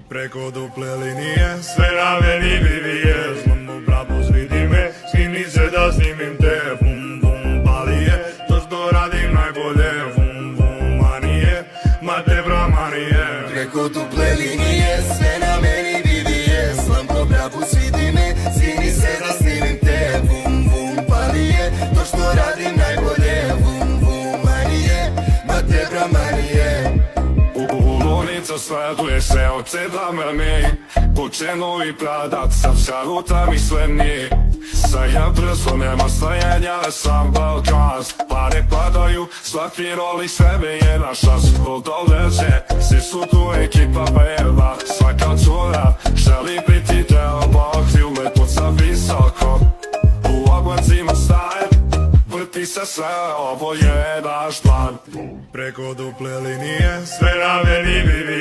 Preko duple linije, sve na meni vivije. Slomno bravo zvidi me, skini se da snimim te. Vum vum palije, to što radim najbolje. Vum vum manije, mate bramanije. Preko duple linije, sve na meni vivije. Slomno bravo zvidi me, skini se da snimim te. Vum vum palije, to što radim najbolje. Vum vum manije, mate bramanije. Ulica svetuje se od sedamrni, Pučenovi pradac sa šaruta misleni. Saja brzo, nema stajanja, sam Balkans. Pare padaju, svaki roli sebe je na šans. Kod doleže, svi su tu ekipa bela. Svaka cura želi biti deo Bog, lepoca visoko u oblacima staje. Vrti se sve, ovo je naš plan. Preko duple linije, sve na meni vivije.